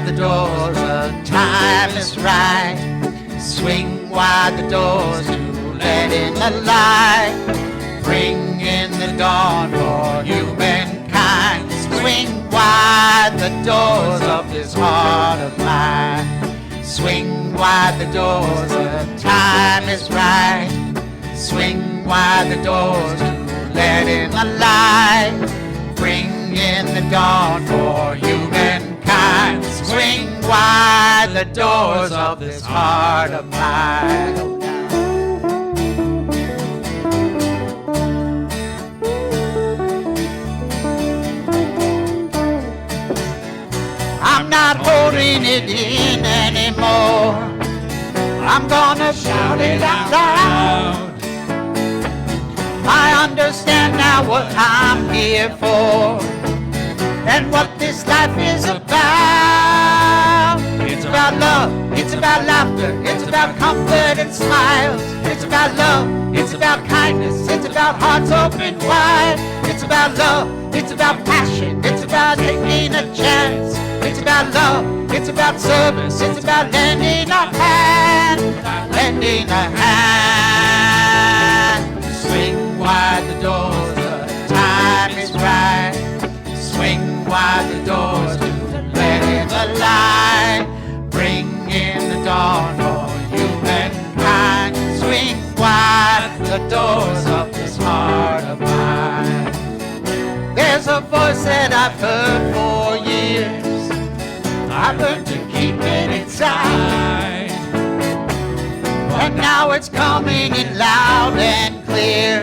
wide the doors, the time is right. Swing wide the doors to let in the light. Bring in the dawn for humankind. Swing wide the doors of this heart of mine. Swing wide the doors, the time is right. Swing wide the doors to let in the light. Bring in the dawn for humankind. Swing wide the doors of this heart of mine. I'm not holding it in anymore. I'm gonna shout it out loud. I understand now what I'm here for and what this life is about. It's about love, it's about laughter, it's about comfort and smiles. It's about love, it's about kindness, it's about hearts open wide. It's about love, it's about passion, it's about taking a chance. It's about love, it's about service, it's about lending a hand, lending a hand. Swing wide the doors, the time is right. Swing wide the doors to let in the light. Bring in the dawn for humankind. Swing wide the doors of this heart of mine. There's a voice that I've heard for years. I learned to keep it inside, and now it's coming in loud and clear.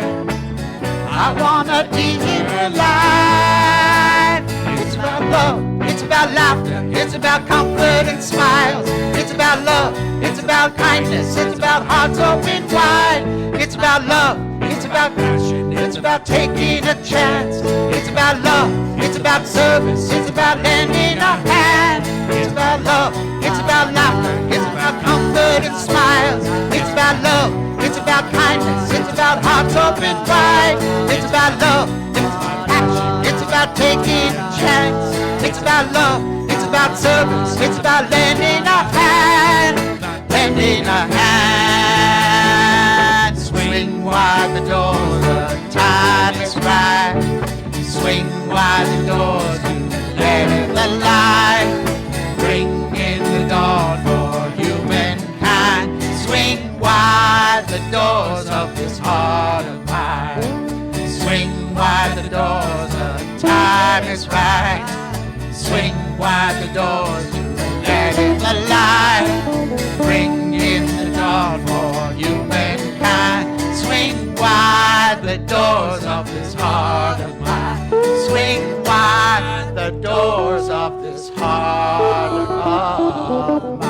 I wanna be here alive. It's about love, it's about laughter, it's about comfort and smiles. It's about love, it's about kindness, it's about hearts open wide. It's about love, it's about passion, it's about taking a chance. It's about love, it's about service, it's about lending a hand. It's about love, it's about laughter, it's about comfort and smiles. It's about love, it's about kindness, it's about hearts open wide. It's about love, it's about action, it's about taking a chance. It's about love, it's about service, it's about lending a hand, lending a hand. Swing wide the doors, the time is right. Swing wide the doors to let in the light. Bring in the dawn for humankind. Swing wide the doors of this heart of mine. Swing wide the doors, the time is right. Swing wide the doors to let in the light. Bring in the dawn for humankind. Swing wide the doors of this heart of mine. Swing wide the doors of this heart of mine.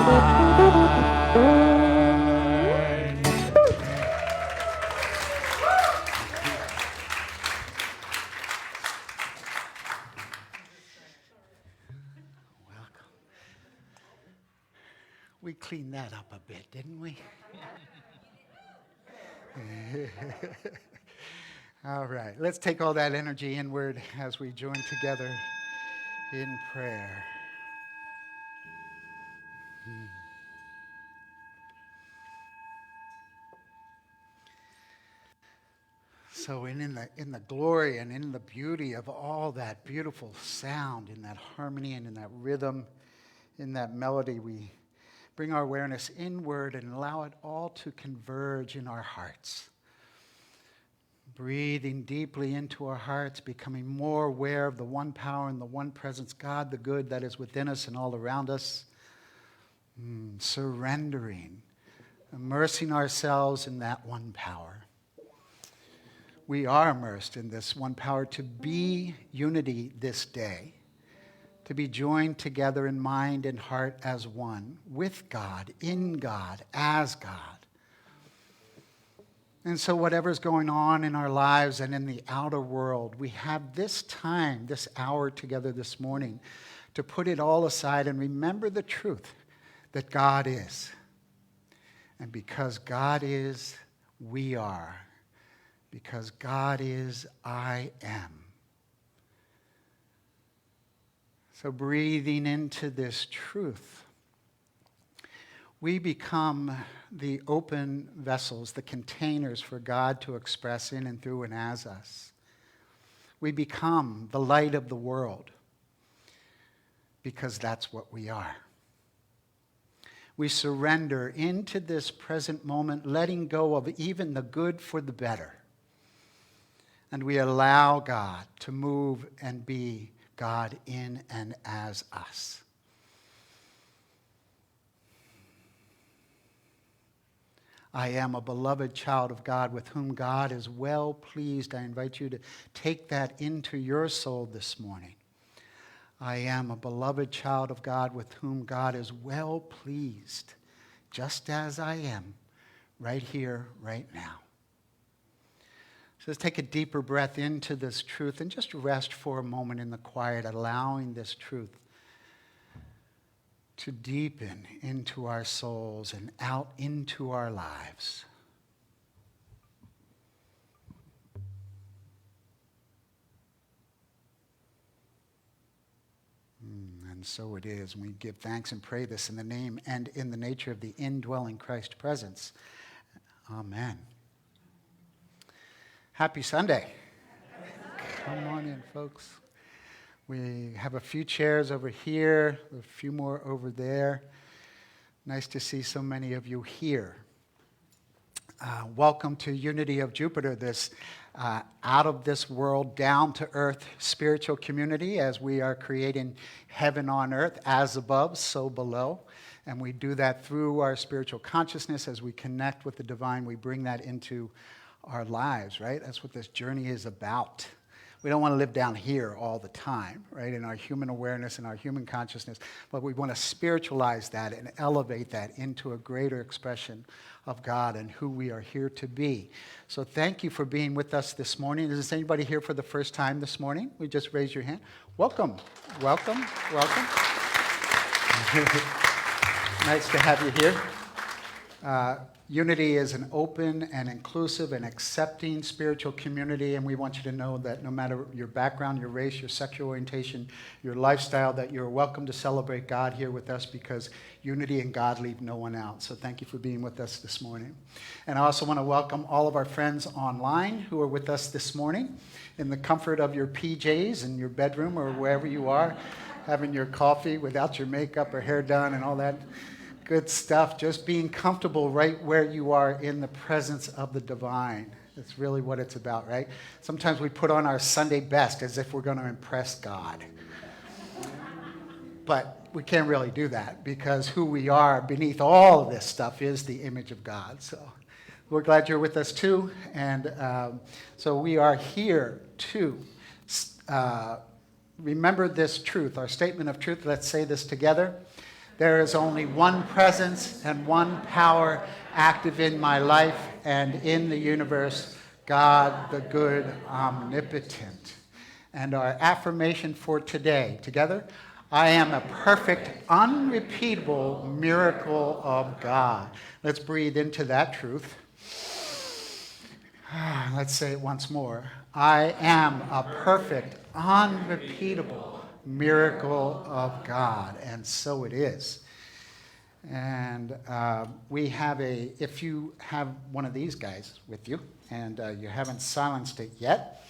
Welcome. We cleaned that up a bit, didn't we? All right, let's take all that energy inward as we join together in prayer. So in the glory and in the beauty of all that beautiful sound, in that harmony and in that rhythm, in that melody, we bring our awareness inward and allow it all to converge in our hearts. Breathing deeply into our hearts, becoming more aware of the one power and the one presence, God, the good that is within us and all around us. Surrendering, immersing ourselves in that one power. We are immersed in this one power to be unity this day, to be joined together in mind and heart as one, with God, in God, as God. And so whatever's going on in our lives and in the outer world, we have this time, this hour together this morning to put it all aside and remember the truth that God is. And because God is, we are. Because God is, I am. So breathing into this truth, we become the open vessels, the containers for God to express in and through and as us. We become the light of the world because that's what we are. We surrender into this present moment, letting go of even the good for the better. And we allow God to move and be God in and as us. I am a beloved child of God with whom God is well pleased. I invite you to take that into your soul this morning. I am a beloved child of God with whom God is well pleased, just as I am, right here, right now. So let's take a deeper breath into this truth and just rest for a moment in the quiet, allowing this truth to deepen into our souls and out into our lives. And so it is. We give thanks and pray this in the name and in the nature of the indwelling Christ presence. Amen. Happy Sunday. Come on in, folks. We have a few chairs over here, a few more over there. Nice to see so many of you here. Welcome to Unity of Jupiter, this out of this world, down to earth spiritual community as we are creating heaven on earth, as above, so below. And we do that through our spiritual consciousness. As we connect with the divine, we bring that into our lives, right? That's what this journey is about. We don't want to live down here all the time, right, in our human awareness and our human consciousness, but we want to spiritualize that and elevate that into a greater expression of God and who we are here to be. So thank you for being with us this morning. Is there anybody here for the first time this morning? We just raise your hand. Welcome, welcome, welcome. Nice to have you here. Unity is an open and inclusive and accepting spiritual community, and we want you to know that no matter your background, your race, your sexual orientation, your lifestyle, that you're welcome to celebrate God here with us, because unity and God leave no one out. So thank you for being with us this morning. And I also want to welcome all of our friends online who are with us this morning in the comfort of your PJs in your bedroom or wherever you are, having your coffee without your makeup or hair done and all that good stuff, just being comfortable right where you are in the presence of the divine. That's really what it's about, right? Sometimes we put on our Sunday best as if we're going to impress God. But we can't really do that, because who we are beneath all of this stuff is the image of God. So we're glad you're with us too. And so we are here to remember this truth, our statement of truth. Let's say this together. There is only one presence and one power active in my life and in the universe, God the good, omnipotent. And our affirmation for today, together, I am a perfect, unrepeatable miracle of God. Let's breathe into that truth. Let's say it once more. I am a perfect, unrepeatable miracle of God, and so it is. And we have if you have one of these guys with you and you haven't silenced it yet,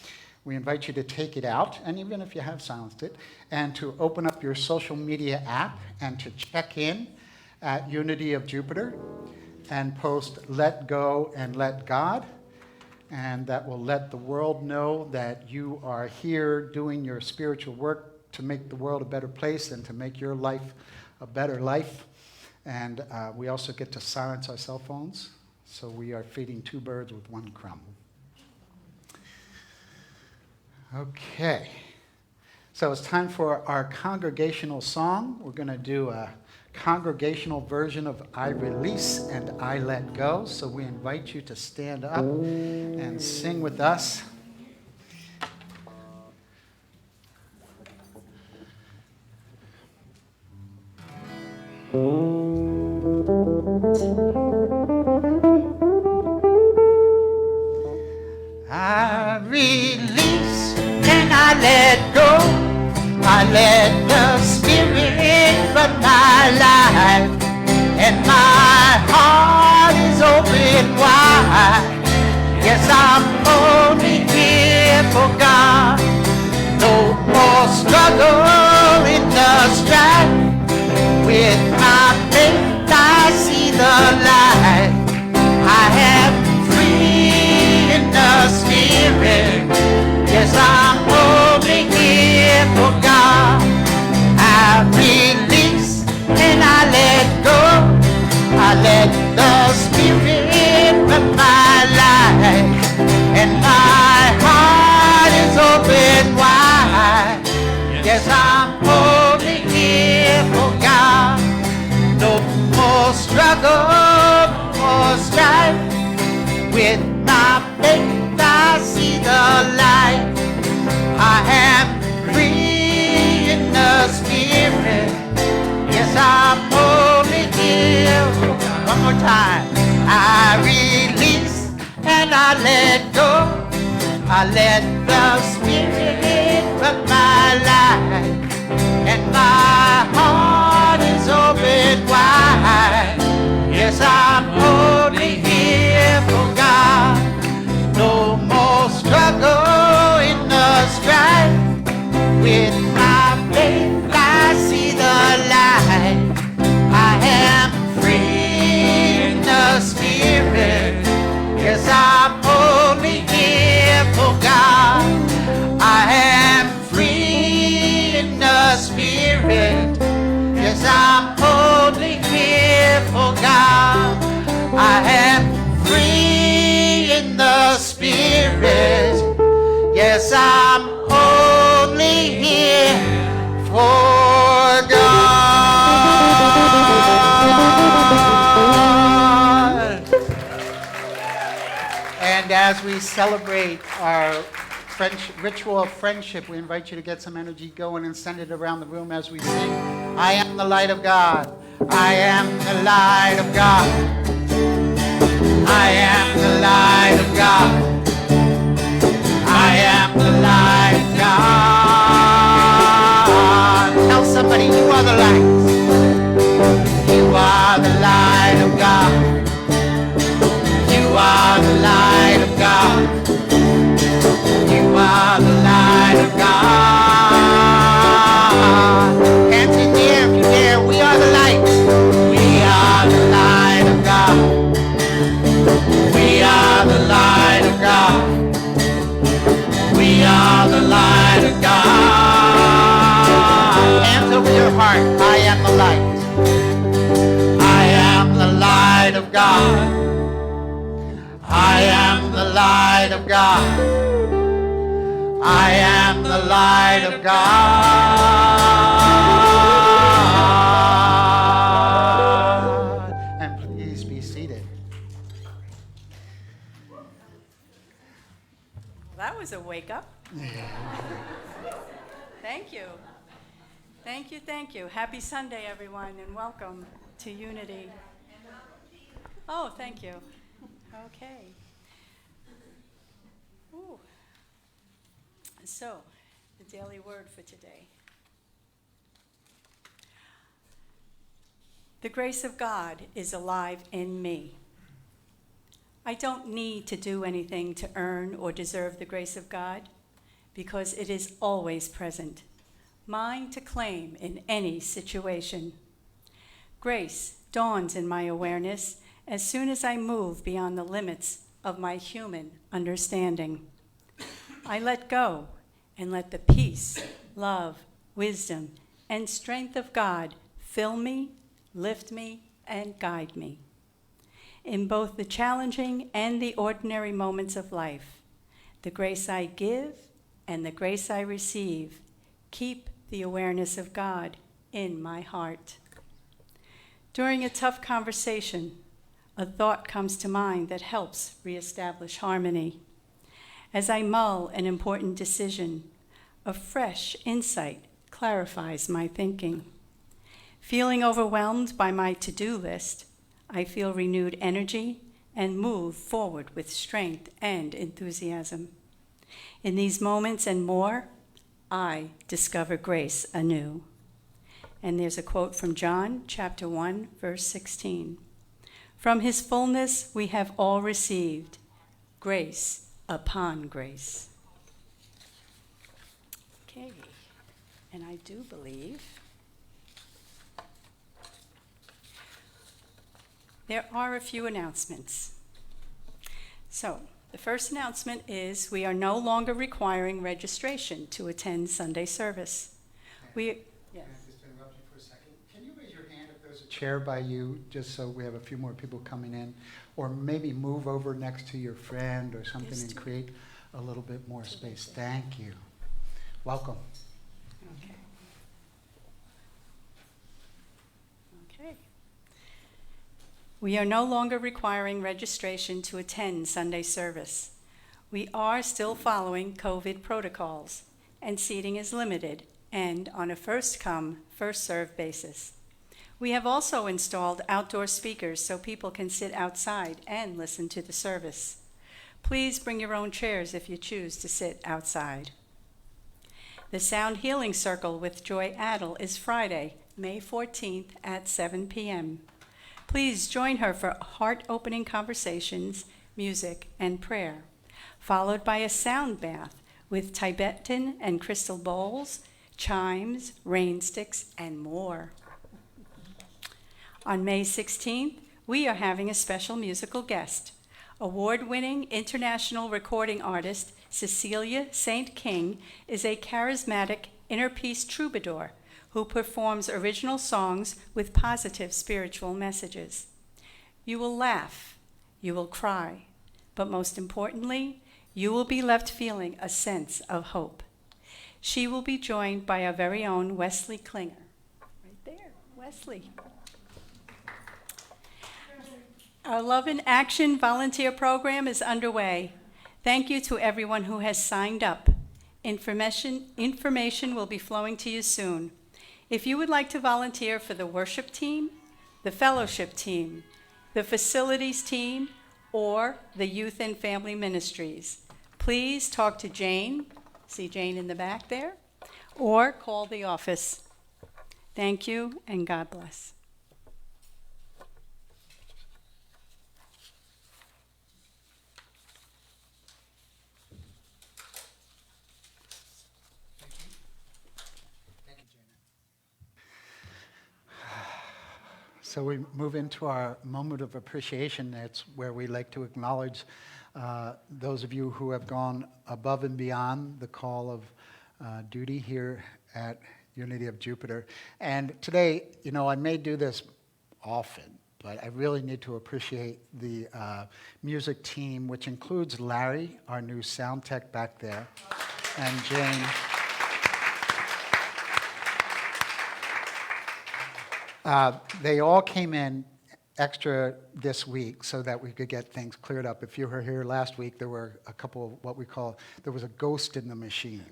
we invite you to take it out, and even if you have silenced it, and to open up your social media app and to check in at Unity of Jupiter and post "Let Go and Let God," and that will let the world know that you are here doing your spiritual work to make the world a better place and to make your life a better life. And we also get to silence our cell phones, so we are feeding two birds with one crumb. Okay, so it's time for our congregational song. We're going to do a congregational version of I Release and I Let Go, so we invite you to stand up and sing with us. I release and I let go. I I let the Spirit run my life, and my heart is open wide. Yes, I'm only here for God. No more struggle in the strife. With my faith I see the light. I am free in the Spirit. Yes, I'm only here for God. I release and I let go. I let the Spirit run my life, and my heart is open wide. Yes, I'm only here for God. No more struggle, no more strife. With my faith I see the light. I am free in the Spirit. Yes, I'm only here for God. One more time. I release and I let go. I let the Spirit run my life, and my heart is open wide. Yes, I'm only here for God. No more struggle in the strife. With my faith I see the light. I am free in the Spirit. Yes, I'm only here for God. I am free in the Spirit. Yes, I'm only here for God. I am free in the Spirit. Yes, I'm only here for God. And as we celebrate our ritual of friendship, we invite you to get some energy going and send it around the room as we sing, I am the light of God. I am the light of God. I am the light of God. I am the light of God. Tell somebody you are the light. You are the light of God. You are the light of God. You are the light of God. Hands in the air if you dare. We are the light. We are the light of God. We are the light of God. We are the light of God. Hands over your heart. I am the light. I am the light of God. I am the light of God. I am the light of God. And please be seated. That was a wake up. Thank you. Thank you, thank you. Happy Sunday, everyone, and welcome to Unity. Oh, thank you. Okay. Ooh. So, the daily word for today. The grace of God is alive in me. I don't need to do anything to earn or deserve the grace of God, because it is always present, mine to claim in any situation. Grace dawns in my awareness as soon as I move beyond the limits of my human understanding. I let go and let the peace, love, wisdom, and strength of God fill me, lift me, and guide me. In both the challenging and the ordinary moments of life, the grace I give and the grace I receive keep the awareness of God in my heart. During a tough conversation, a thought comes to mind that helps reestablish harmony. As I mull an important decision, a fresh insight clarifies my thinking. Feeling overwhelmed by my to-do list, I feel renewed energy and move forward with strength and enthusiasm. In these moments and more, I discover grace anew. And there's a quote from John chapter 1, verse 16. From his fullness we have all received grace upon grace. Okay, and I do believe there are a few announcements. So, the first announcement is we are no longer requiring registration to attend Sunday service. Yes. Can I just interrupt you for a second? Can you raise your hand if there's a chair by you, just so we have a few more people coming in? Or maybe move over next to your friend or something and create a little bit more space. Thank you. Welcome. Okay. Okay. We are no longer requiring registration to attend Sunday service. We are still following COVID protocols, and seating is limited and on a first-come, first-served basis. We have also installed outdoor speakers so people can sit outside and listen to the service. Please bring your own chairs if you choose to sit outside. The Sound Healing Circle with Joy Adel is Friday, May 14th at 7 p.m. Please join her for heart-opening conversations, music, and prayer, followed by a sound bath with Tibetan and crystal bowls, chimes, rain sticks, and more. On May 16th, we are having a special musical guest. Award-winning international recording artist Cecilia St. King is a charismatic inner-peace troubadour who performs original songs with positive spiritual messages. You will laugh, you will cry, but most importantly, you will be left feeling a sense of hope. She will be joined by our very own Wesley Klinger. Right there, Wesley. Our Love in Action volunteer program is underway. Thank you to everyone who has signed up. Information will be flowing to you soon. If you would like to volunteer for the worship team, the fellowship team, the facilities team, or the youth and family ministries, please talk to Jane, see Jane in the back there, or call the office. Thank you, and God bless. So we move into our moment of appreciation. That's where we like to acknowledge those of you who have gone above and beyond the call of duty here at Unity of Jupiter. And today, you know, I may do this often, but I really need to appreciate the music team, which includes Larry, our new sound tech back there, and Jane. They all came in extra this week so that we could get things cleared up. If you were here last week, there were a couple of what we call, there was a ghost in the machine.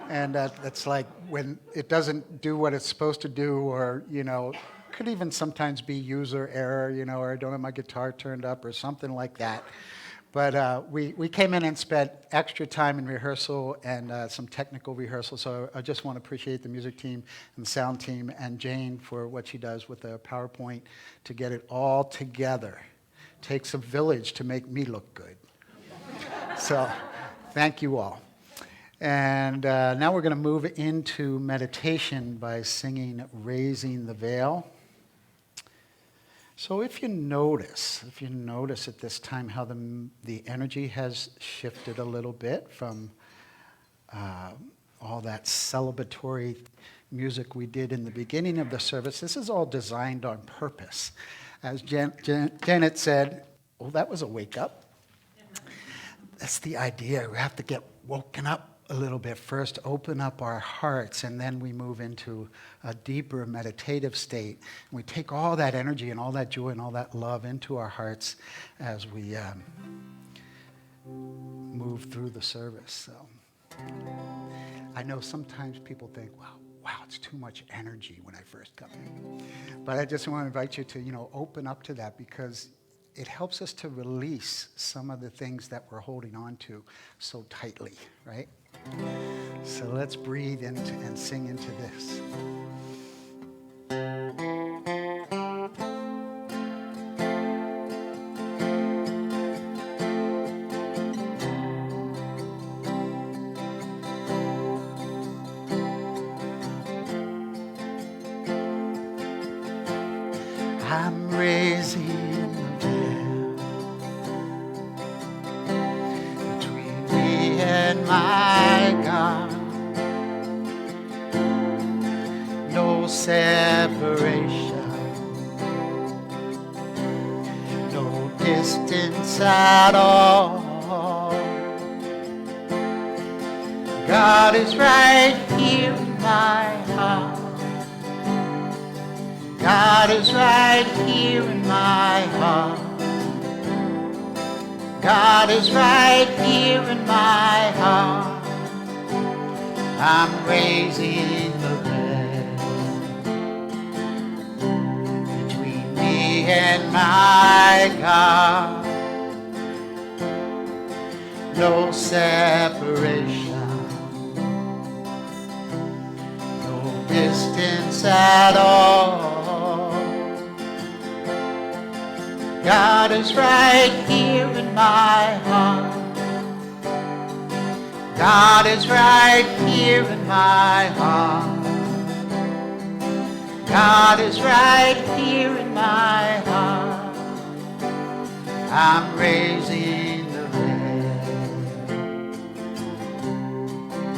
And that's like when it doesn't do what it's supposed to do, or, you know, could even sometimes be user error, you know, or I don't have my guitar turned up or something like that. But we came in and spent extra time in rehearsal and some technical rehearsal. So I just want to appreciate the music team and the sound team and Jane for what she does with the PowerPoint to get it all together. Takes a village to make me look good. So thank you all. And now we're going to move into meditation by singing Raising the Veil. So if you notice at this time how the energy has shifted a little bit from all that celebratory music we did in the beginning of the service, this is all designed on purpose. As Janet said, well, that was a wake up. That's the idea. We have to get woken up a little bit first, open up our hearts, and then we move into a deeper meditative state. And we take all that energy and all that joy and all that love into our hearts as we move through the service. So I know sometimes people think, wow, it's too much energy when I first come in. But I just want to invite you to, open up to that, because it helps us to release some of the things that we're holding on to so tightly, right? So let's breathe into and sing into this. I'm raising the veil between me and my God. No separation, no distance at all. God is right here in my heart. God is right here in my heart. God is right here in my heart. I'm raising the veil between me and my God. No separation, no distance at all. God is right here in my heart. God is right here in my heart. God is right here in my heart. I'm raising the veil.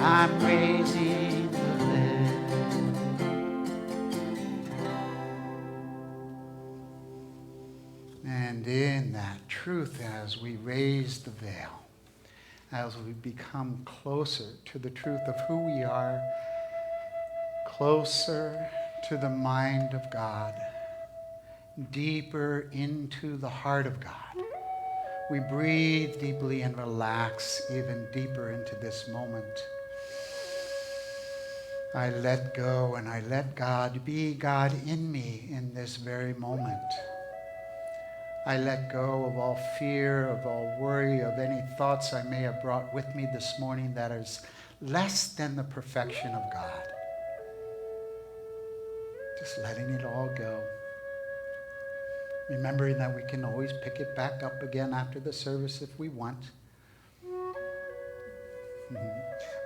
I'm raising the veil. And in that truth, as we raise the veil, as we become closer to the truth of who we are, closer to the mind of God, deeper into the heart of God, we breathe deeply and relax even deeper into this moment. I let go and I let God be God in me in this very moment. I let go of all fear, of all worry, of any thoughts I may have brought with me this morning that is less than the perfection of God. Just letting it all go. Remembering that we can always pick it back up again after the service if we want.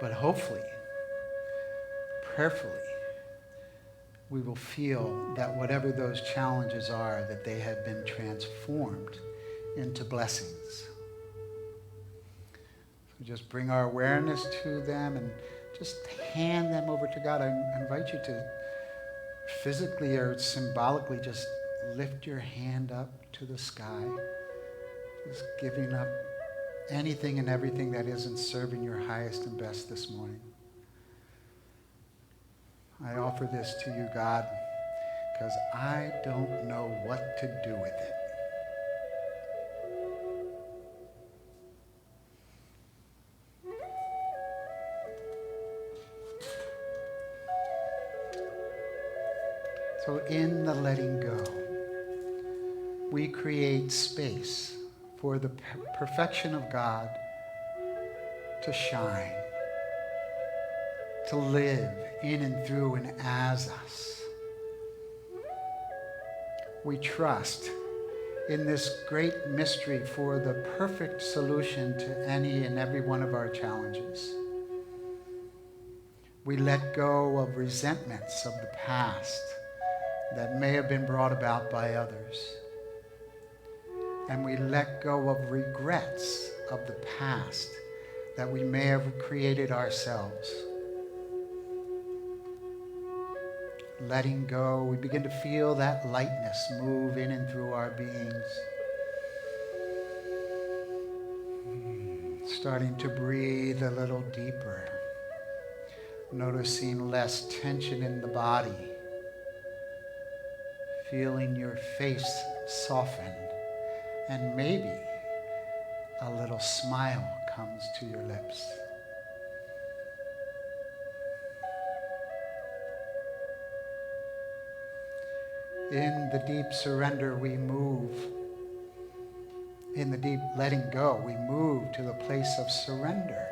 But hopefully, prayerfully, we will feel that whatever those challenges are, that they have been transformed into blessings. So just bring our awareness to them and just hand them over to God. I invite you to physically or symbolically just lift your hand up to the sky, just giving up anything and everything that isn't serving your highest and best this morning. I offer this to you, God, because I don't know what to do with it. So in the letting go, we create space for the perfection of God to shine, to live in and through and as us. We trust in this great mystery for the perfect solution to any and every one of our challenges. We let go of resentments of the past that may have been brought about by others. And we let go of regrets of the past that we may have created ourselves. Letting go, we begin to feel that lightness move in and through our beings. Starting to breathe a little deeper. Noticing less tension in the body. Feeling your face soften. And maybe a little smile comes to your lips. In the deep surrender we move In the deep letting go, we move to the place of surrender,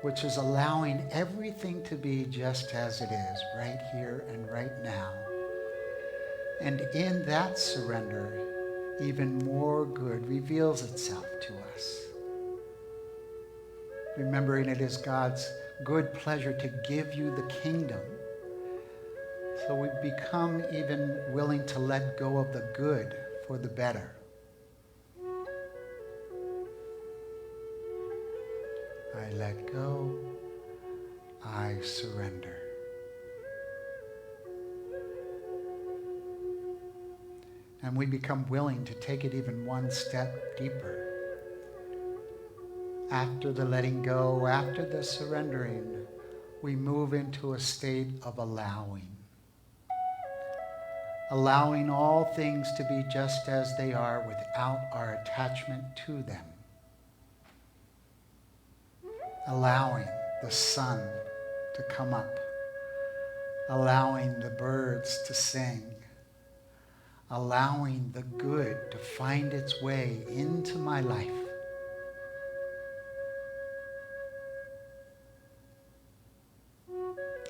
which is allowing everything to be just as it is, right here and right now. And in that surrender, even more good reveals itself to us. Remembering it is God's good pleasure to give you the kingdom. So we become even willing to let go of the good for the better. I let go. I surrender. And we become willing to take it even one step deeper. After the letting go, after the surrendering, we move into a state of allowing. Allowing all things to be just as they are without our attachment to them. Allowing the sun to come up. Allowing the birds to sing. Allowing the good to find its way into my life.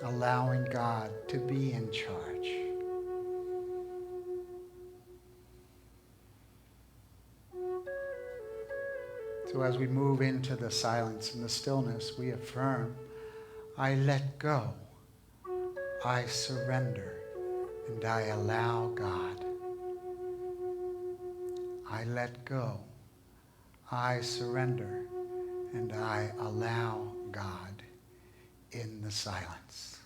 Allowing God to be in charge. So as we move into the silence and the stillness, we affirm, I let go, I surrender, and I allow God. I let go, I surrender, and I allow God in the silence.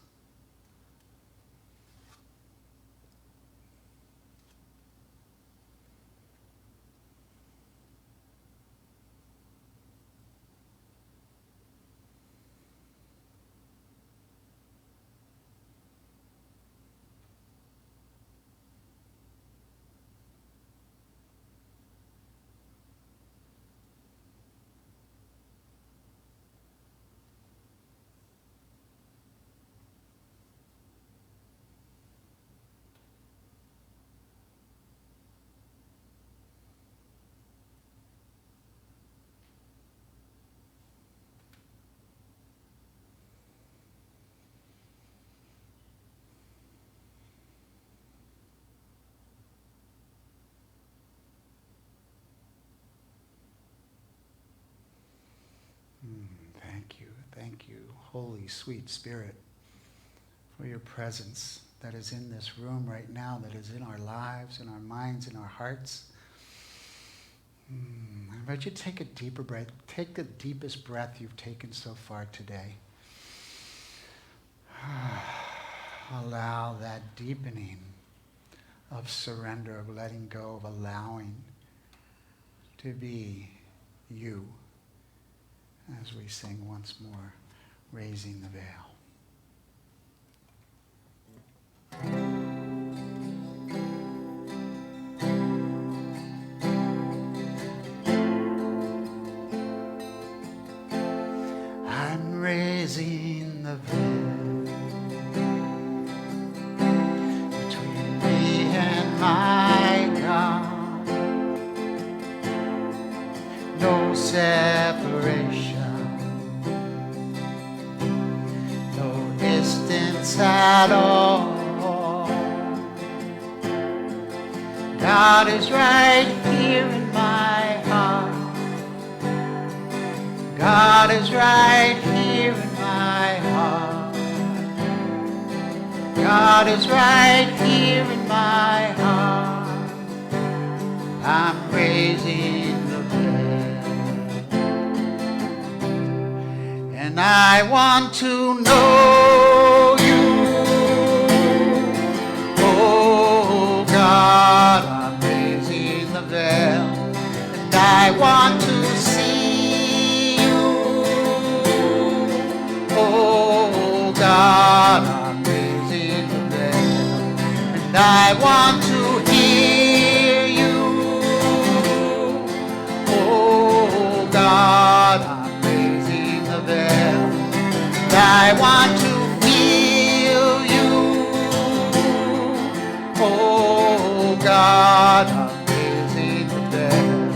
Thank you, Holy Sweet Spirit, for your presence that is in this room right now, that is in our lives, in our minds, in our hearts. I invite you to take a deeper breath. Take the deepest breath you've taken so far today. Allow that deepening of surrender, of letting go, of allowing to be you. As we sing once more, Raising the Veil. I'm raising the veil between me and my God. No separation. At all. God is right here in my heart. God is right here in my heart. God is right here in my heart. I'm raising the veil. And I want to know you. God, I'm raising the veil, and I want to see you. Oh God, I'm raising the veil, and I want to hear you. Oh God, I'm raising the veil, and I want to feel you. Oh God, I'm raising the veil.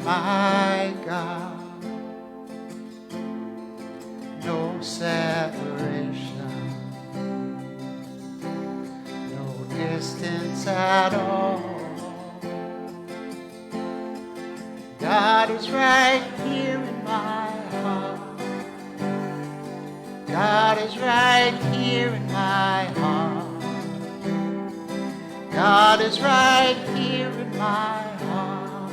my God. No separation, no distance at all. God is right here in my heart. God is right here in my heart. God is right here in my heart.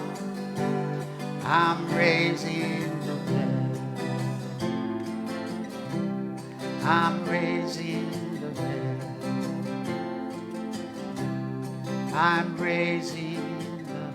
I'm raising the dead. I'm raising the dead. I'm raising the dead.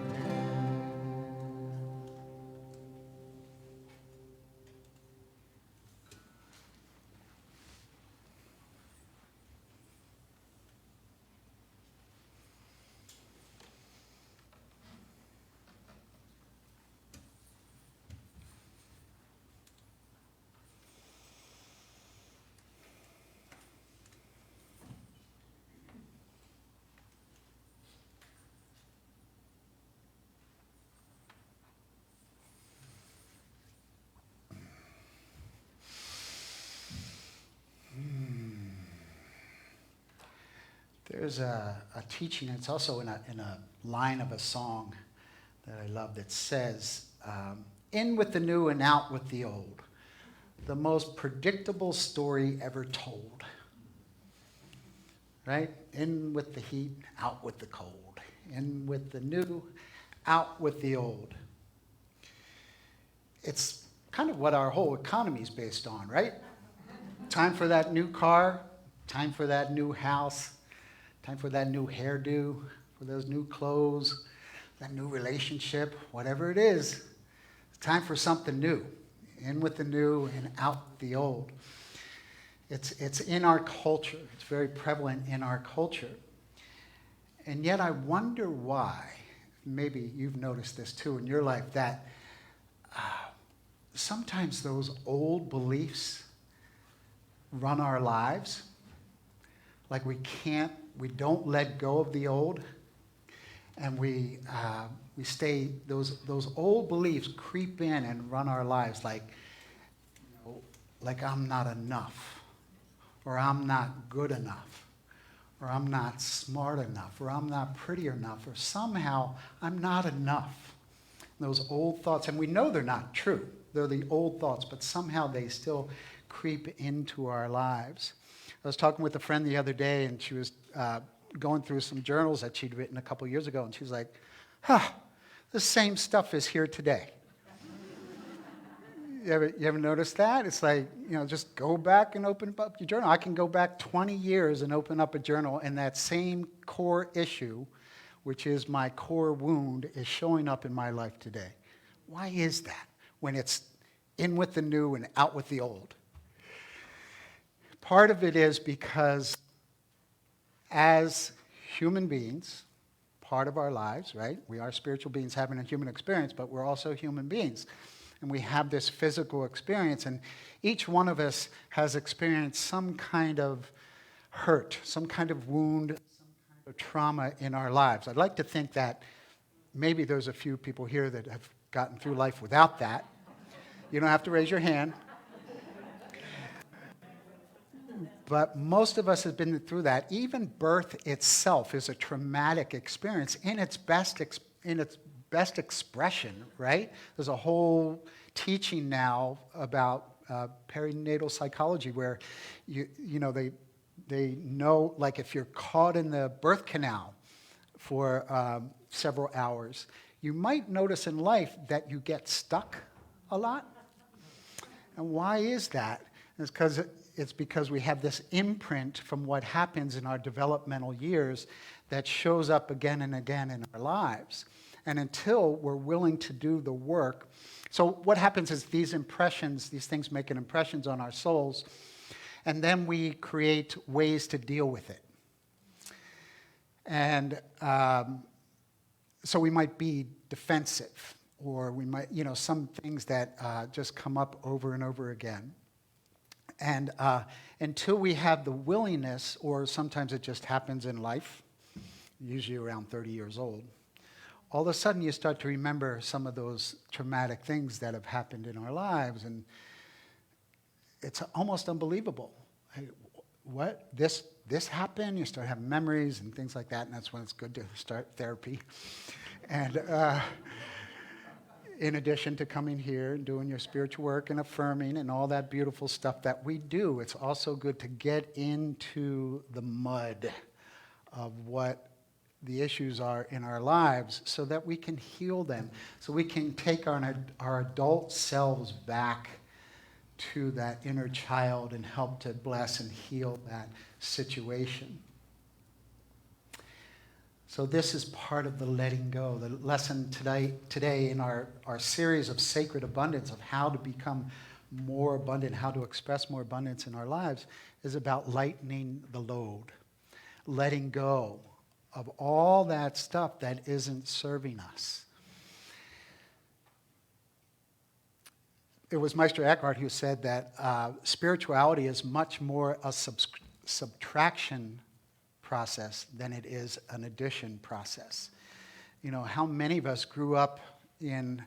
There's a teaching, it's also in a line of a song that I love that says, in with the new and out with the old, the most predictable story ever told. Right? In with the heat, out with the cold. In with the new, out with the old. It's kind of what our whole economy is based on, right? Time for that new car, time for that new house, time for that new hairdo, for those new clothes, that new relationship, whatever it is. It's time for something new. In with the new and out with the old. It's in our culture. It's very prevalent in our culture. And yet I wonder why, maybe you've noticed this too in your life, that sometimes those old beliefs run our lives. Like we don't let go of the old, and we stay. Those old beliefs creep in and run our lives, like I'm not enough, or I'm not good enough, or I'm not smart enough, or I'm not pretty enough, or somehow I'm not enough. Those old thoughts, and we know they're not true. They're the old thoughts, but somehow they still creep into our lives. I was talking with a friend the other day, and she was going through some journals that she'd written a couple years ago, and she was like, the same stuff is here today. You ever noticed that? It's like, just go back and open up your journal. I can go back 20 years and open up a journal, and that same core issue, which is my core wound, is showing up in my life today. Why is that when it's in with the new and out with the old? Part of it is because as human beings, part of our lives, right? We are spiritual beings having a human experience, but we're also human beings. And we have this physical experience, and each one of us has experienced some kind of hurt, some kind of wound, some kind of trauma in our lives. I'd like to think that maybe there's a few people here that have gotten through life without that. You don't have to raise your hand. But most of us have been through that. Even birth itself is a traumatic experience in its best expression, right? There's a whole teaching now about perinatal psychology where they know, like, if you're caught in the birth canal for several hours, you might notice in life that you get stuck a lot. And why is that? It's because we have this imprint from what happens in our developmental years that shows up again and again in our lives. And until we're willing to do the work, so what happens is these things make an impressions on our souls, and then we create ways to deal with it. And so we might be defensive, or we might, some things that just come up over and over again. And until we have the willingness, or sometimes it just happens in life, usually around 30 years old, all of a sudden you start to remember some of those traumatic things that have happened in our lives, and it's almost unbelievable. Hey, what? This happened? You start having memories and things like that, and that's when it's good to start therapy. And in addition to coming here and doing your spiritual work and affirming and all that beautiful stuff that we do, it's also good to get into the mud of what the issues are in our lives so that we can heal them, so we can take our adult selves back to that inner child and help to bless and heal that situation. So this is part of the letting go. The lesson today in our series of sacred abundance, of how to become more abundant, how to express more abundance in our lives, is about lightening the load, letting go of all that stuff that isn't serving us. It was Meister Eckhart who said that spirituality is much more a subtraction process than it is an addition process. You know, how many of us grew up in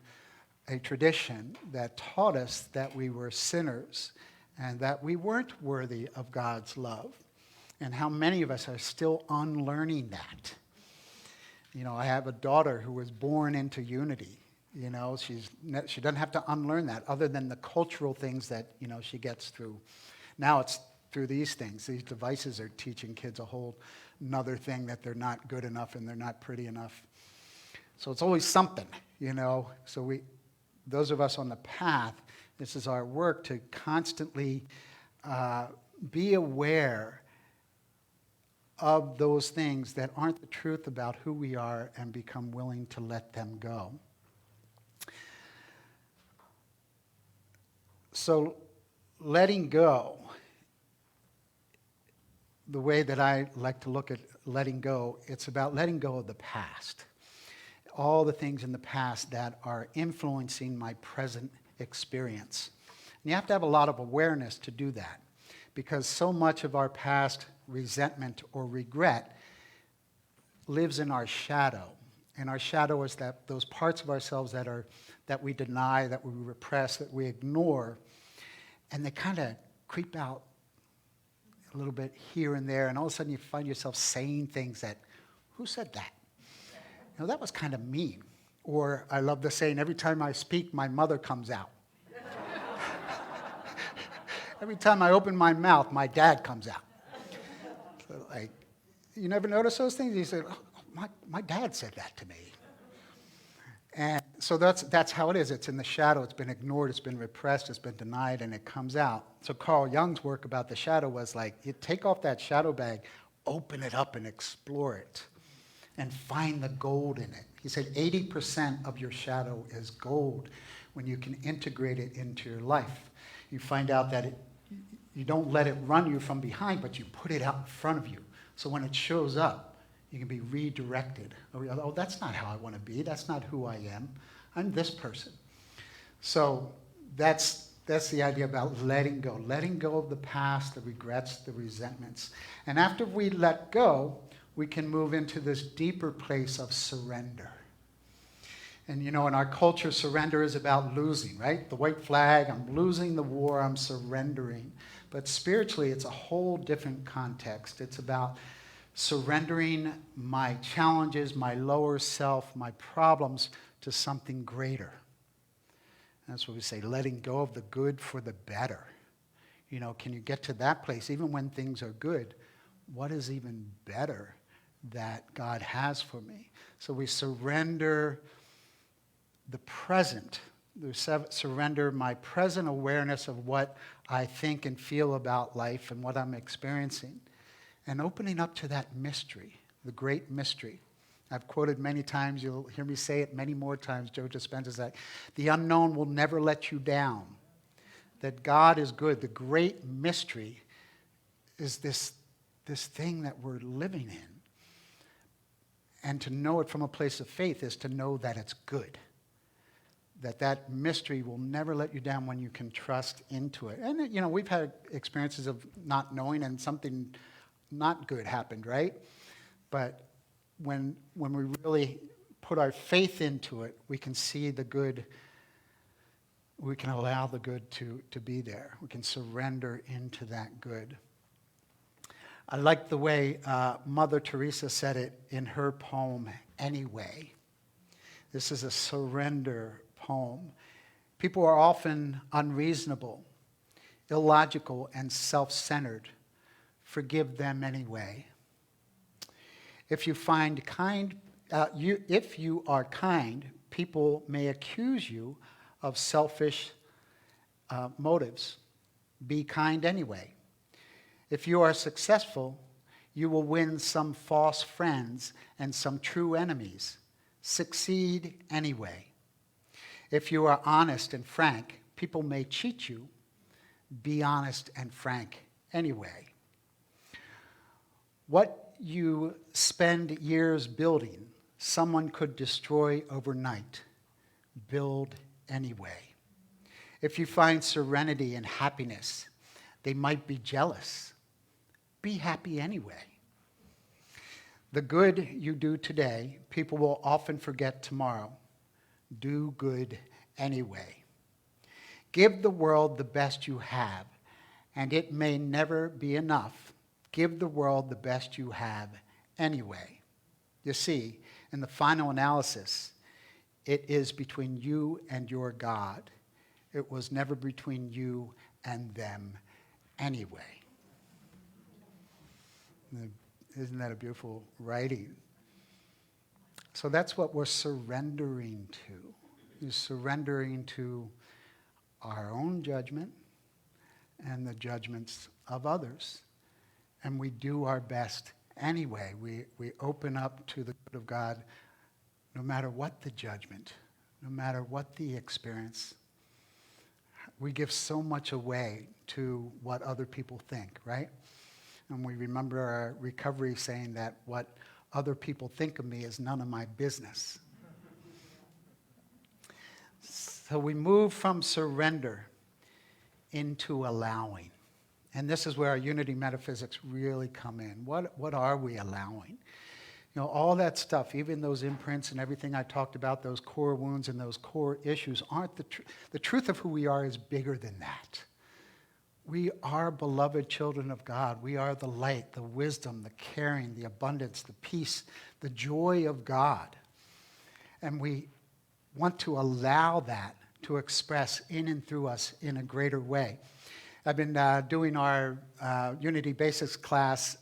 a tradition that taught us that we were sinners and that we weren't worthy of God's love? And how many of us are still unlearning that? You know, I have a daughter who was born into unity. You know, she doesn't have to unlearn that, other than the cultural things that, you know, she gets through. Now it's through these things. These devices are teaching kids a whole another thing, that they're not good enough and they're not pretty enough. So it's always something, you know. So those of us on the path, this is our work to constantly be aware of those things that aren't the truth about who we are and become willing to let them go. So letting go, the way that I like to look at letting go, it's about letting go of the past. All the things in the past that are influencing my present experience. And you have to have a lot of awareness to do that, because so much of our past resentment or regret lives in our shadow. And our shadow is those parts of ourselves that we deny, that we repress, that we ignore, and they kind of creep out a little bit here and there, and all of a sudden you find yourself saying things that, who said that? You know, that was kind of mean. Or I love the saying, every time I speak, my mother comes out. Every time I open my mouth, my dad comes out. So, like, you never notice those things? You say, oh, my dad said that to me. And so that's how it is. It's in the shadow. It's been ignored. It's been repressed. It's been denied, and it comes out. So Carl Jung's work about the shadow was like, you take off that shadow bag, open it up and explore it, and find the gold in it. He said 80% of your shadow is gold when you can integrate it into your life. You find out that you don't let it run you from behind, but you put it out in front of you. So when it shows up, you can be redirected. Oh, that's not how I want to be. That's not who I am. I'm this person. So that's the idea about letting go of the past, the regrets, the resentments. And after we let go, we can move into this deeper place of surrender. And you know, in our culture, surrender is about losing, right? The white flag, I'm losing the war, I'm surrendering. But spiritually, it's a whole different context. It's about surrendering my challenges, my lower self, my problems to something greater. And that's what we say, letting go of the good for the better. You know, can you get to that place, even when things are good? What is even better that God has for me? So we surrender the present. We surrender my present awareness of what I think and feel about life and what I'm experiencing, and opening up to that mystery, the great mystery. I've quoted many times, you'll hear me say it many more times, Joe Dispenza's that the unknown will never let you down, that God is good. The great mystery is this thing that we're living in. And to know it from a place of faith is to know that it's good, that mystery will never let you down when you can trust into it. And, you know, we've had experiences of not knowing and something not good happened, right? But when we really put our faith into it, we can see the good. We can allow the good to be there. We can surrender into that good. I like the way Mother Teresa said it in her poem, Anyway. This is a surrender poem. People are often unreasonable, illogical, and self-centered. Forgive them anyway. If you are kind, people may accuse you of selfish motives. Be kind anyway. If you are successful, you will win some false friends and some true enemies. Succeed anyway. If you are honest and frank, people may cheat you. Be honest and frank anyway. What you spend years building, someone could destroy overnight. Build anyway. If you find serenity and happiness, they might be jealous. Be happy anyway. The good you do today, people will often forget tomorrow. Do good anyway. Give the world the best you have, and it may never be enough. Give the world the best you have anyway. You see, in the final analysis, it is between you and your God. It was never between you and them anyway. Isn't that a beautiful writing? So that's what we're surrendering to. Is surrendering to our own judgment and the judgments of others. And we do our best anyway. We open up to the good of God no matter what the judgment, no matter what the experience. We give so much away to what other people think, right? And we remember our recovery saying that what other people think of me is none of my business. So we move from surrender into allowing. And this is where our unity metaphysics really come in. What are we allowing? You know, all that stuff, even those imprints and everything I talked about, those core wounds and those core issues, aren't the truth of who we are is bigger than that. We are beloved children of God. We are the light, the wisdom, the caring, the abundance, the peace, the joy of God. And we want to allow that to express in and through us in a greater way. I've been doing our Unity Basics class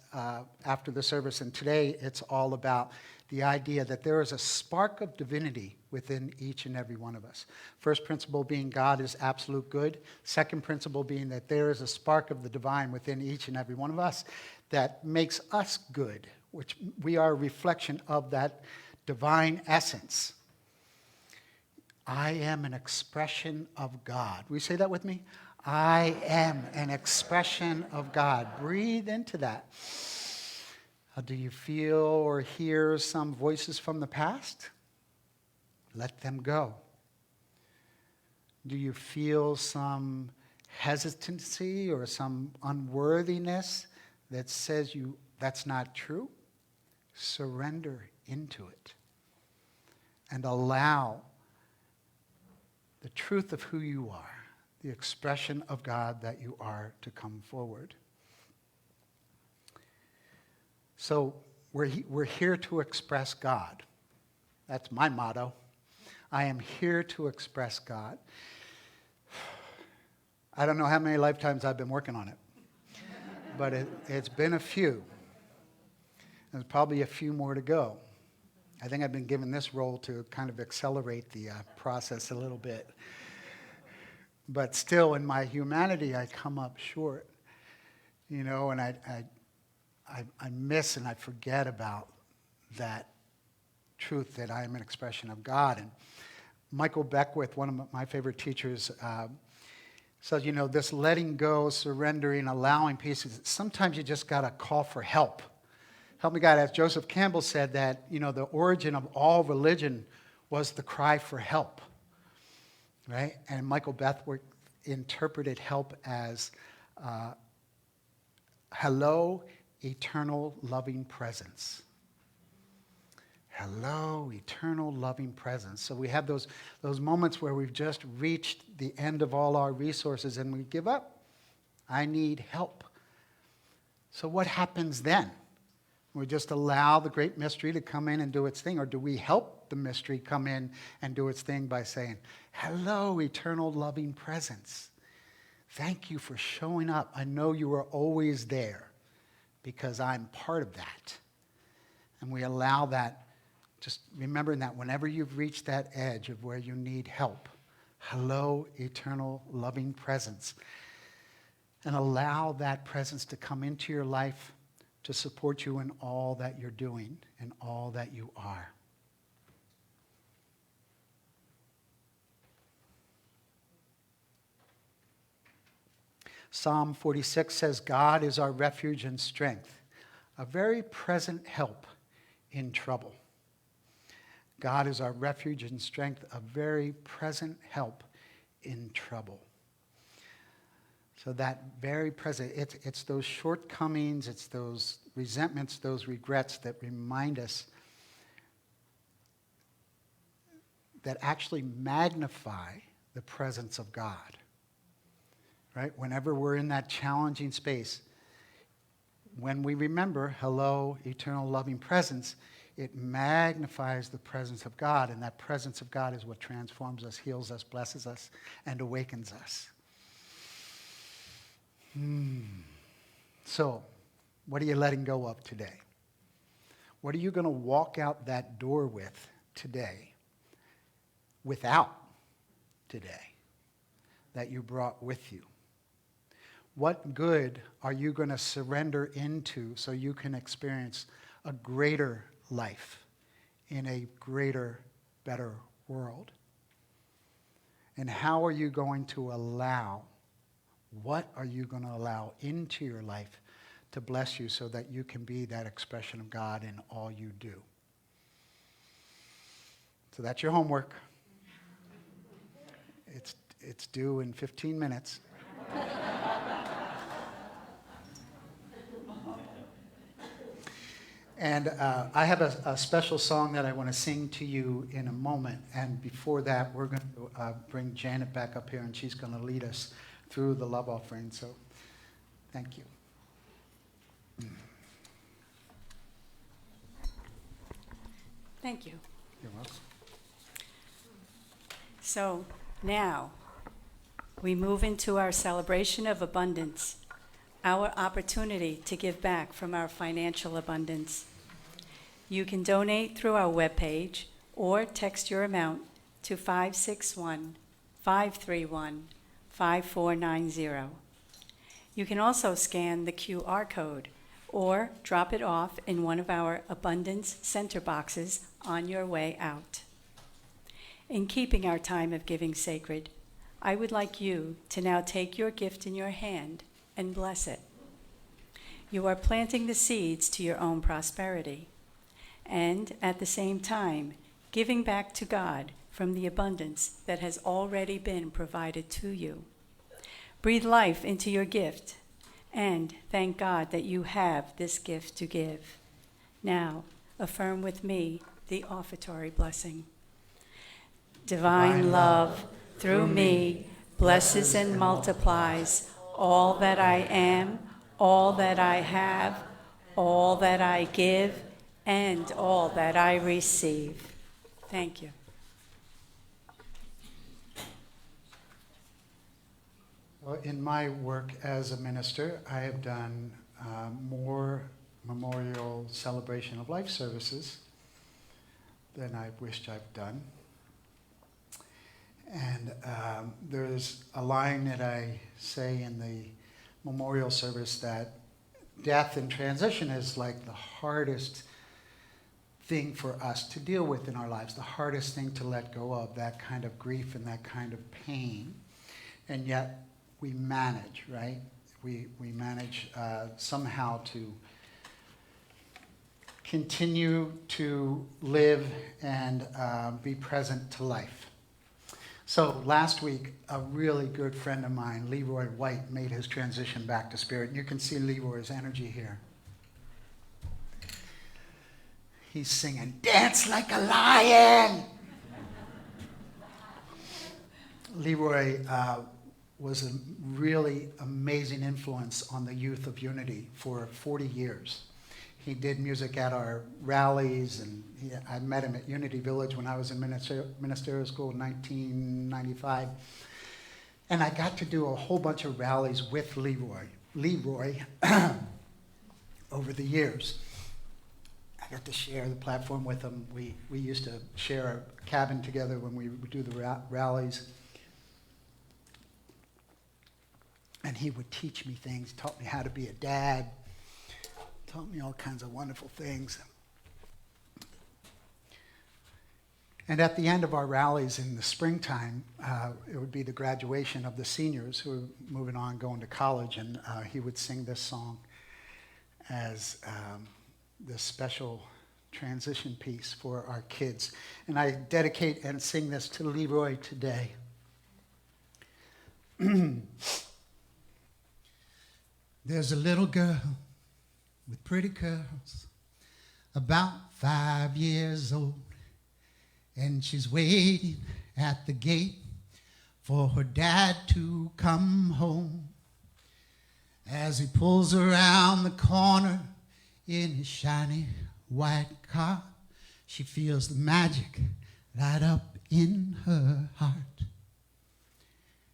after the service, and today it's all about the idea that there is a spark of divinity within each and every one of us. First principle being God is absolute good. Second principle being that there is a spark of the divine within each and every one of us that makes us good, which we are a reflection of that divine essence. I am an expression of God. Will you say that with me? I am an expression of God. Breathe into that. Do you feel or hear some voices from the past? Let them go. Do you feel some hesitancy or some unworthiness that says that's not true? Surrender into it and allow the truth of who you are, the expression of God that you are, to come forward. So we're here to express God. That's my motto. I am here to express God. I don't know how many lifetimes I've been working on it, but it's been a few. There's probably a few more to go. I think I've been given this role to kind of accelerate the process a little bit. But still, in my humanity, I come up short. You know, and I miss and I forget about that truth that I am an expression of God. And Michael Beckwith, one of my favorite teachers, says, you know, this letting go, surrendering, allowing pieces, sometimes you just got to call for help. Help me God, as Joseph Campbell said, that, you know, the origin of all religion was the cry for help, right? And Michael Beckwith interpreted help as, hello, eternal loving presence. hello, eternal loving presence. So we have those moments where we've just reached the end of all our resources and we give up. I need help. So what happens then? We just allow the great mystery to come in and do its thing, or do we help the mystery come in and do its thing by saying, hello, eternal loving presence. Thank you for showing up. I know you are always there because I'm part of that. And we allow that, just remembering that whenever you've reached that edge of where you need help, hello, eternal loving presence. And allow that presence to come into your life to support you in all that you're doing and all that you are. Psalm 46 says, God is our refuge and strength, a very present help in trouble. God is our refuge and strength, a very present help in trouble. So that very present, it's those shortcomings, it's those resentments, those regrets that remind us that actually magnify the presence of God. Right? Whenever we're in that challenging space, when we remember, hello, eternal loving presence, it magnifies the presence of God, and that presence of God is what transforms us, heals us, blesses us, and awakens us. So, what are you letting go of today? What are you going to walk out that door with today, without today, that you brought with you? What good are you going to surrender into so you can experience a greater life in a greater, better world? And how are you going to allow, what are you going to allow into your life to bless you so that you can be that expression of God in all you do? So that's your homework. It's due in 15 minutes. And I have a special song that I want to sing to you in a moment. And before that, we're going to bring Janet back up here, and she's going to lead us through the love offering. So thank you. Thank you. You're welcome. So now we move into our celebration of abundance, our opportunity to give back from our financial abundance. You can donate through our webpage or text your amount to 561-531-5490. You can also scan the QR code or drop it off in one of our Abundance Center boxes on your way out. In keeping our time of giving sacred, I would like you to now take your gift in your hand and bless it. You are planting the seeds to your own prosperity, and at the same time, giving back to God from the abundance that has already been provided to you. Breathe life into your gift, and thank God that you have this gift to give. Now, affirm with me the offertory blessing. Divine love, through me, blesses and multiplies all that I am, all that I have, all that I give, and all that I receive. Thank you. Well, in my work as a minister, I have done more memorial celebration of life services than I wished I've done. And there's a line that I say in the memorial service that death and transition is like the hardest thing for us to deal with in our lives, the hardest thing to let go of, that kind of grief and that kind of pain. And yet we manage, right? We manage somehow to continue to live and be present to life. So last week, a really good friend of mine, Leroy White, made his transition back to spirit. You can see Leroy's energy here. he's singing, "Dance Like a Lion." Leroy was a really amazing influence on the youth of Unity for 40 years. He did music at our rallies, and I met him at Unity Village when I was in ministerial school in 1995. And I got to do a whole bunch of rallies with Leroy over the years. I got to share the platform with him. We used to share a cabin together when we would do the rallies. And he would teach me things, taught me how to be a dad, taught me all kinds of wonderful things. And at the end of our rallies in the springtime, it would be the graduation of the seniors who were moving on, going to college, and he would sing this song as this special transition piece for our kids. And I dedicate and sing this to Leroy today. There's a little girl with pretty curls, about 5 years old, and she's waiting at the gate for her dad to come home. As he pulls around the corner in his shiny white car, she feels the magic light up in her heart.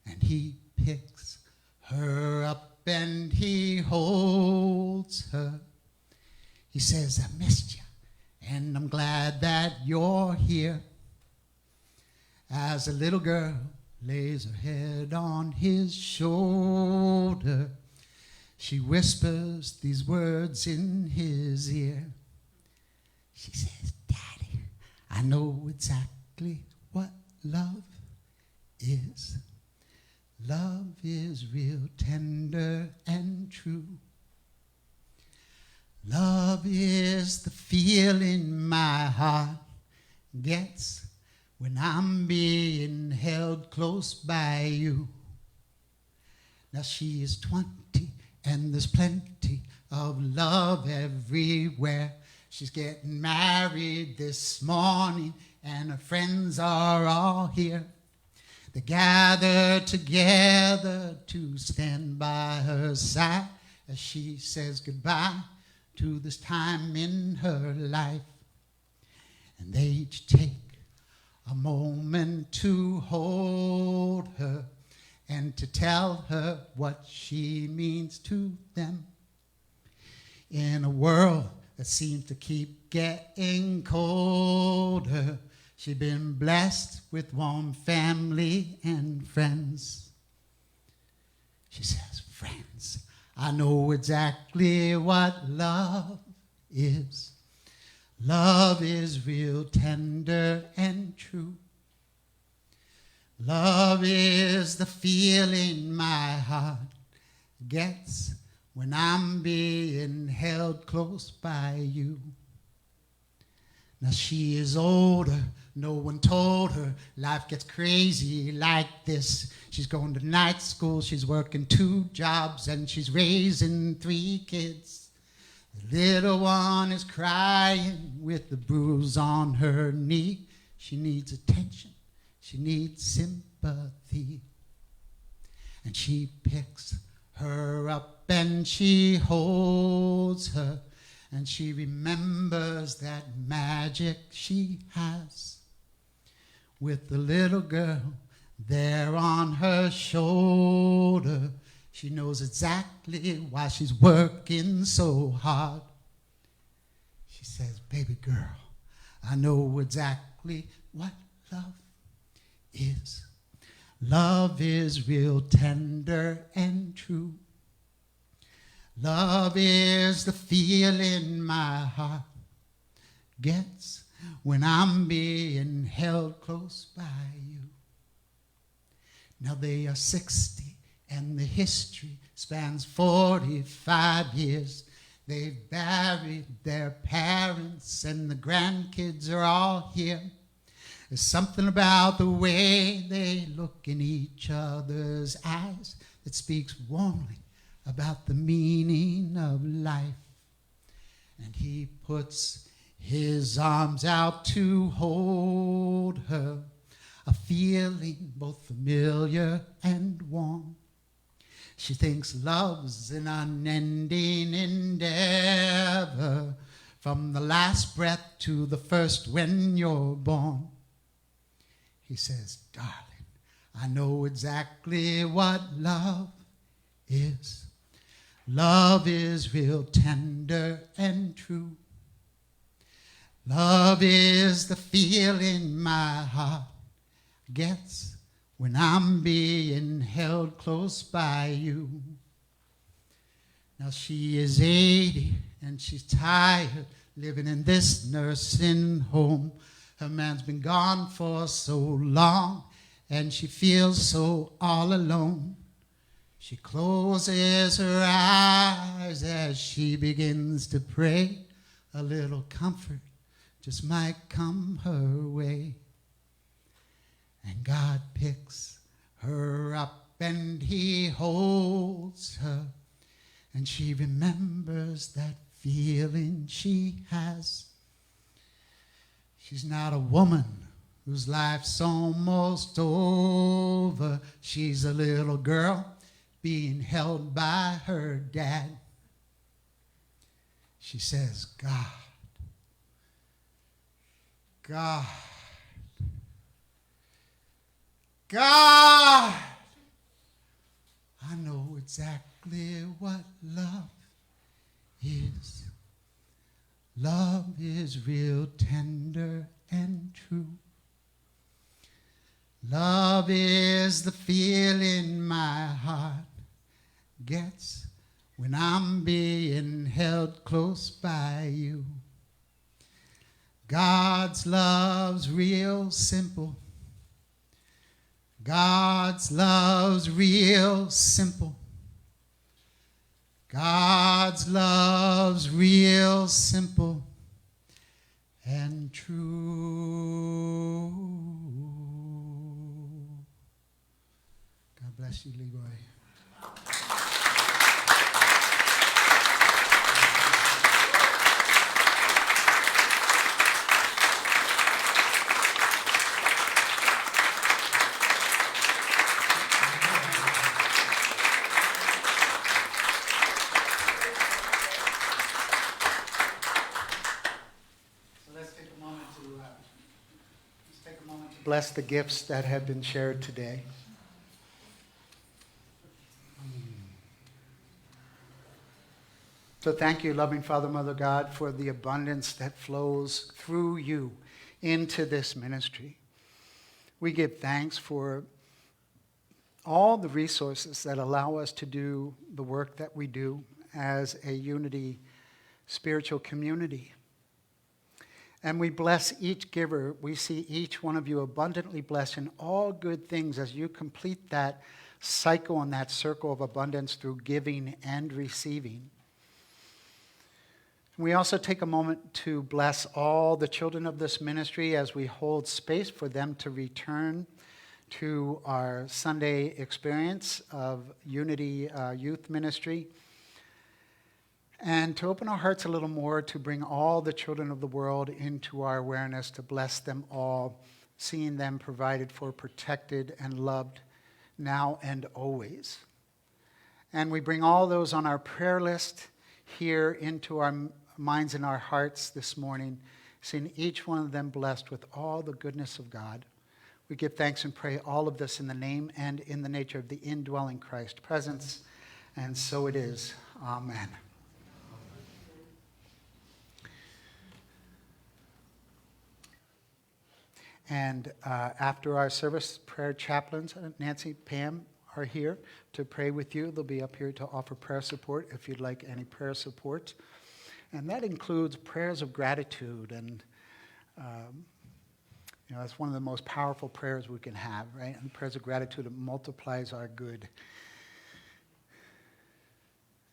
And he picks her up and he holds her. He says, "I missed you, and I'm glad that you're here." As a little girl lays her head on his shoulder, she whispers these words in his ear. She says, "Daddy, I know exactly what love is. Love is real tender and true. Love is the feeling my heart gets when I'm being held close by you." Now she is 20 and there's plenty of love everywhere. She's getting married this morning and her friends are all here. They gather together to stand by her side as she says goodbye to this time in her life. And they each take a moment to hold her and to tell her what she means to them. In a world that seems to keep getting colder, she's been blessed with warm family and friends. She says, "Friends, I know exactly what love is. Love is real tender and true. Love is the feeling my heart gets when I'm being held close by you." Now she is older, no one told her life gets crazy like this. She's going to night school, she's working 2 jobs, and she's raising 3 kids. The little one is crying with the bruise on her knee. She needs attention, she needs sympathy. And she picks her up and she holds her, and she remembers that magic she has with the little girl there on her shoulder. She knows exactly why she's working so hard. She says, "Baby girl, I know exactly what love is. Love is real tender and true. Love is the feeling my heart gets when I'm being held close by you." Now they are 60 and the history spans 45 years. They've buried their parents and the grandkids are all here. There's something about the way they look in each other's eyes that speaks warmly about the meaning of life. And he puts his arms out to hold her, a feeling both familiar and warm. She thinks love's an unending endeavor, from the last breath to the first when you're born. He says, darling, I know exactly what love is. Love is real tender and true. Love is the feeling my heart gets when I'm being held close by you. Now she is 80 and she's tired living in this nursing home. Her man's been gone for so long and she feels so all alone. She closes her eyes as she begins to pray. A little comfort just might come her way. And God picks her up and he holds her. And she remembers that feeling she has. She's not a woman whose life's almost over. She's a little girl being held by her dad. She says, God, God, God, I know exactly what love is. Love is real tender and true. Love is the feeling my heart gets when I'm being held close by you. God's love's real simple. God's love's real simple. God's love's real simple and true. God bless you, Leroy. Bless the gifts that have been shared today. So thank you, loving Father, Mother God, for the abundance that flows through you into this ministry. We give thanks for all the resources that allow us to do the work that we do as a unity spiritual community. And we bless each giver. We see each one of you abundantly blessed in all good things as you complete that cycle and that circle of abundance through giving and receiving. We also take a moment to bless all the children of this ministry as we hold space for them to return to our Sunday experience of Unity Youth Ministry. And to open our hearts a little more, to bring all the children of the world into our awareness, to bless them all, seeing them provided for, protected, and loved now and always. And we bring all those on our prayer list here into our minds and our hearts this morning, seeing each one of them blessed with all the goodness of God. We give thanks and pray all of this in the name and in the nature of the indwelling Christ presence. And so it is. Amen. And after our service, prayer chaplains, Nancy, Pam, are here to pray with you. They'll be up here to offer prayer support if you'd like any prayer support. And that includes prayers of gratitude. And, that's one of the most powerful prayers we can have, right? And prayers of gratitude, it multiplies our good.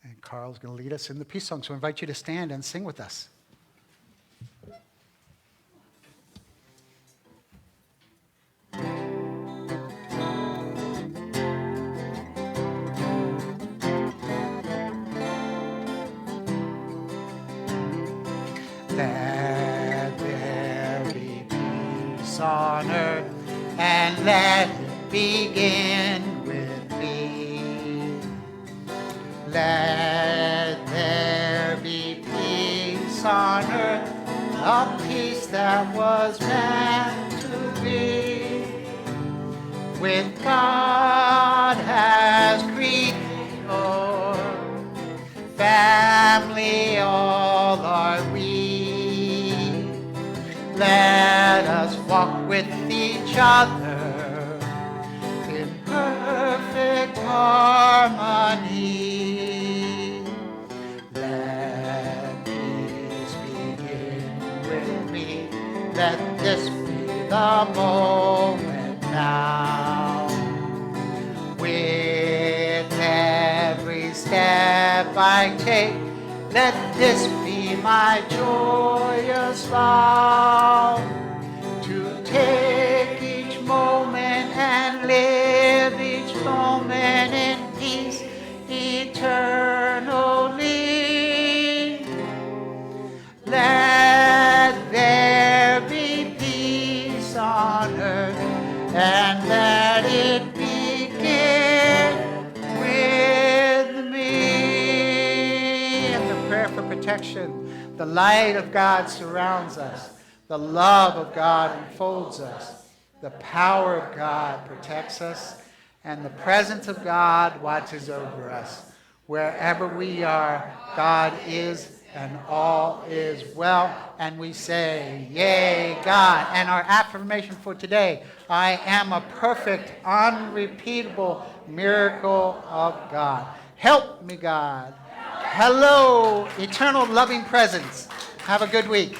And Carl's going to lead us in the peace song. So I invite you to stand and sing with us. peace on earth, and let it begin with me. Let there be peace on earth, a peace that was meant to be. With God as creator, family all are we. Let us walk with each other in perfect harmony. Let peace begin with me. Let this be the moment now. With every step I take, let this be my joyous vow, to take each moment and live each moment in peace eternally. Let there be peace on earth, and let it begin with me. And the prayer for protection. The light of God surrounds us. The love of God enfolds us. The power of God protects us. And the presence of God watches over us. Wherever we are, God is, and all is well. And we say, yay, God. And our affirmation for today, I am a perfect, unrepeatable miracle of God. Help me, God. Hello, eternal loving presence. Have a good week.